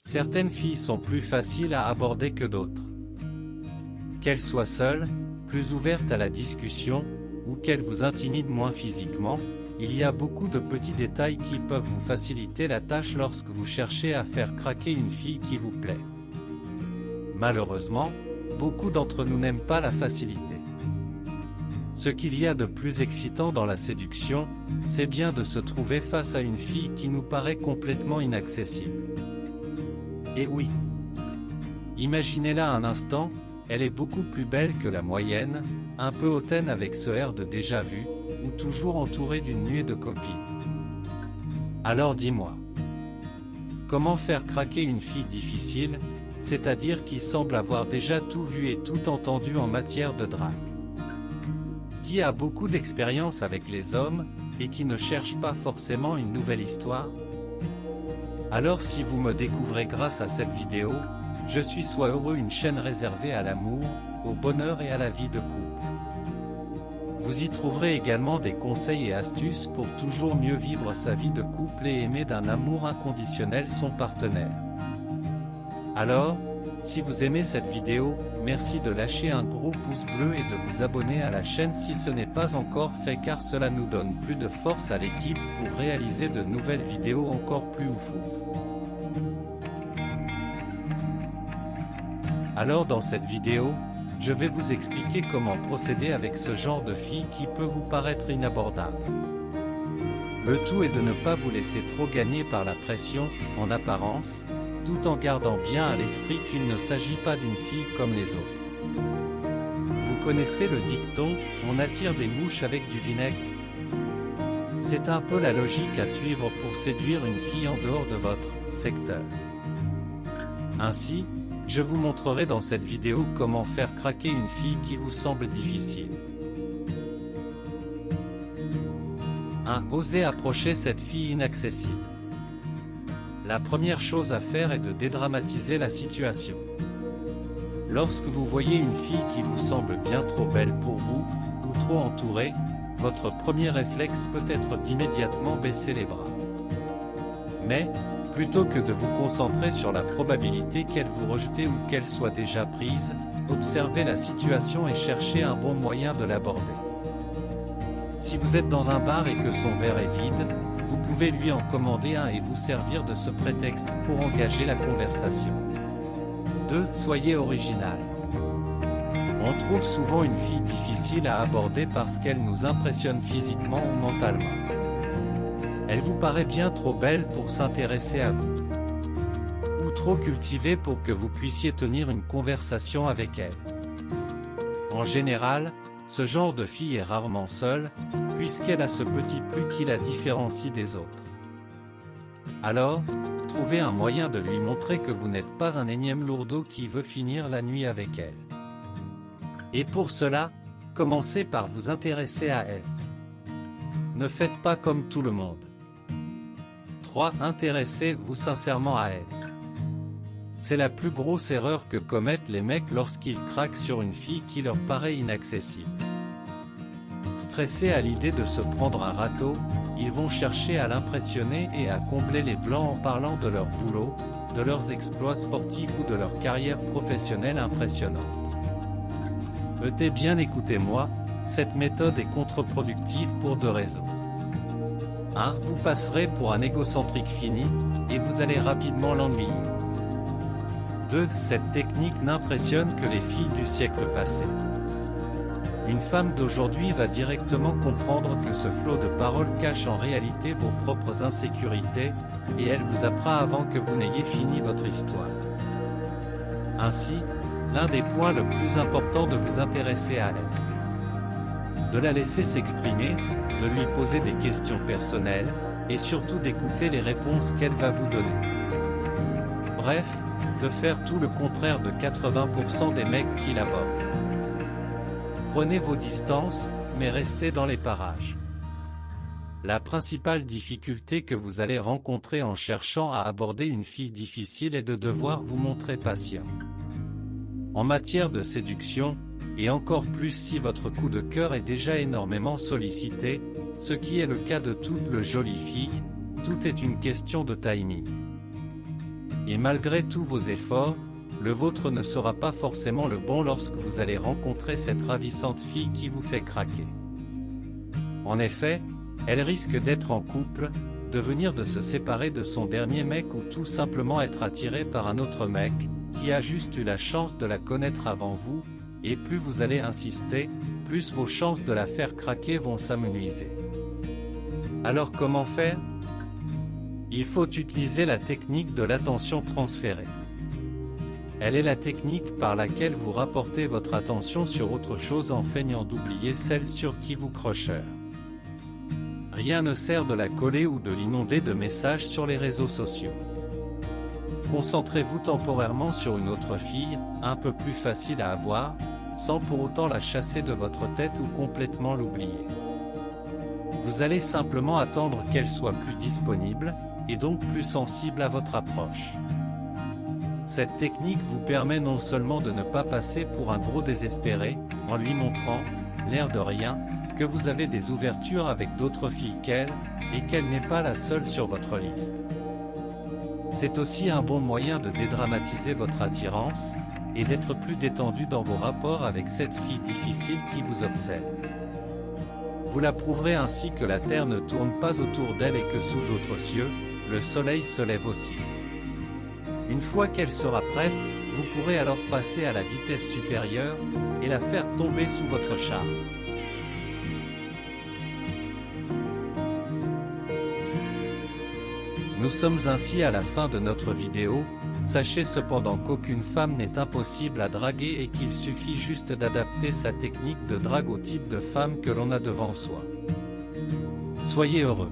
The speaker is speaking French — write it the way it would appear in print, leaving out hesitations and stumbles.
Certaines filles sont plus faciles à aborder que d'autres. Qu'elles soient seules, plus ouvertes à la discussion, ou qu'elles vous intimident moins physiquement, il y a beaucoup de petits détails qui peuvent vous faciliter la tâche lorsque vous cherchez à faire craquer une fille qui vous plaît. Malheureusement, beaucoup d'entre nous n'aiment pas la facilité. Ce qu'il y a de plus excitant dans la séduction, c'est bien de se trouver face à une fille qui nous paraît complètement inaccessible. Et oui. Imaginez-la un instant, elle est beaucoup plus belle que la moyenne, un peu hautaine avec ce air de déjà vu, ou toujours entourée d'une nuée de copines. Alors dis-moi, comment faire craquer une fille difficile, c'est-à-dire qui semble avoir déjà tout vu et tout entendu en matière de drague? Qui a beaucoup d'expérience avec les hommes, et qui ne cherche pas forcément une nouvelle histoire? Alors si vous me découvrez grâce à cette vidéo, je suis Sois Heureux, une chaîne réservée à l'amour, au bonheur et à la vie de couple. Vous y trouverez également des conseils et astuces pour toujours mieux vivre sa vie de couple et aimer d'un amour inconditionnel son partenaire. Alors, si vous aimez cette vidéo, merci de lâcher un gros pouce bleu et de vous abonner à la chaîne si ce n'est pas encore fait, car cela nous donne plus de force à l'équipe pour réaliser de nouvelles vidéos encore plus oufoues. Alors dans cette vidéo, je vais vous expliquer comment procéder avec ce genre de fille qui peut vous paraître inabordable. Le tout est de ne pas vous laisser trop gagner par la pression, en apparence, tout en gardant bien à l'esprit qu'il ne s'agit pas d'une fille comme les autres. Vous connaissez le dicton « on attire des mouches avec du vinaigre ». C'est un peu la logique à suivre pour séduire une fille en dehors de votre secteur. Ainsi, je vous montrerai dans cette vidéo comment faire craquer une fille qui vous semble difficile. 1. Osez approcher cette fille inaccessible. La première chose à faire est de dédramatiser la situation. Lorsque vous voyez une fille qui vous semble bien trop belle pour vous, ou trop entourée, votre premier réflexe peut être d'immédiatement baisser les bras. Mais, plutôt que de vous concentrer sur la probabilité qu'elle vous rejette ou qu'elle soit déjà prise, observez la situation et cherchez un bon moyen de l'aborder. Si vous êtes dans un bar et que son verre est vide, vous pouvez lui en commander un et vous servir de ce prétexte pour engager la conversation. 2. Soyez original. On trouve souvent une fille difficile à aborder parce qu'elle nous impressionne physiquement ou mentalement. Elle vous paraît bien trop belle pour s'intéresser à vous, ou trop cultivée pour que vous puissiez tenir une conversation avec elle. En général, ce genre de fille est rarement seule, puisqu'elle a ce petit plus qui la différencie des autres. Alors, trouvez un moyen de lui montrer que vous n'êtes pas un énième lourdeau qui veut finir la nuit avec elle. Et pour cela, commencez par vous intéresser à elle. Ne faites pas comme tout le monde. 3. Intéressez-vous sincèrement à elle. C'est la plus grosse erreur que commettent les mecs lorsqu'ils craquent sur une fille qui leur paraît inaccessible. Stressés à l'idée de se prendre un râteau, ils vont chercher à l'impressionner et à combler les blancs en parlant de leur boulot, de leurs exploits sportifs ou de leur carrière professionnelle impressionnante. Bien écoutez-moi, cette méthode est contre-productive pour 2 raisons. 1. Vous passerez pour un égocentrique fini, et vous allez rapidement l'ennuyer. 2. Cette technique n'impressionne que les filles du siècle passé. Une femme d'aujourd'hui va directement comprendre que ce flot de paroles cache en réalité vos propres insécurités, et elle vous apprend avant que vous n'ayez fini votre histoire. Ainsi, l'un des points le plus importants de vous intéresser à elle. De la laisser s'exprimer, de lui poser des questions personnelles, et surtout d'écouter les réponses qu'elle va vous donner. Bref, de faire tout le contraire de 80% des mecs qui l'abordent. Prenez vos distances, mais restez dans les parages. La principale difficulté que vous allez rencontrer en cherchant à aborder une fille difficile est de devoir vous montrer patient. En matière de séduction, et encore plus si votre coup de cœur est déjà énormément sollicité, ce qui est le cas de toutes les jolies filles, tout est une question de timing. Et malgré tous vos efforts, le vôtre ne sera pas forcément le bon lorsque vous allez rencontrer cette ravissante fille qui vous fait craquer. En effet, elle risque d'être en couple, de venir de se séparer de son dernier mec ou tout simplement être attirée par un autre mec, qui a juste eu la chance de la connaître avant vous, et plus vous allez insister, plus vos chances de la faire craquer vont s'amenuiser. Alors comment faire? Il faut utiliser la technique de l'attention transférée. Elle est la technique par laquelle vous rapportez votre attention sur autre chose en feignant d'oublier celle sur qui vous crocheur. Rien ne sert de la coller ou de l'inonder de messages sur les réseaux sociaux. Concentrez-vous temporairement sur une autre fille, un peu plus facile à avoir, sans pour autant la chasser de votre tête ou complètement l'oublier. Vous allez simplement attendre qu'elle soit plus disponible, et donc plus sensible à votre approche. Cette technique vous permet non seulement de ne pas passer pour un gros désespéré, en lui montrant, l'air de rien, que vous avez des ouvertures avec d'autres filles qu'elle, et qu'elle n'est pas la seule sur votre liste. C'est aussi un bon moyen de dédramatiser votre attirance, et d'être plus détendu dans vos rapports avec cette fille difficile qui vous obsède. Vous la prouverez ainsi que la Terre ne tourne pas autour d'elle et que sous d'autres cieux, le soleil se lève aussi. Une fois qu'elle sera prête, vous pourrez alors passer à la vitesse supérieure, et la faire tomber sous votre charme. Nous sommes ainsi à la fin de notre vidéo. Sachez cependant qu'aucune femme n'est impossible à draguer et qu'il suffit juste d'adapter sa technique de drague au type de femme que l'on a devant soi. Soyez heureux.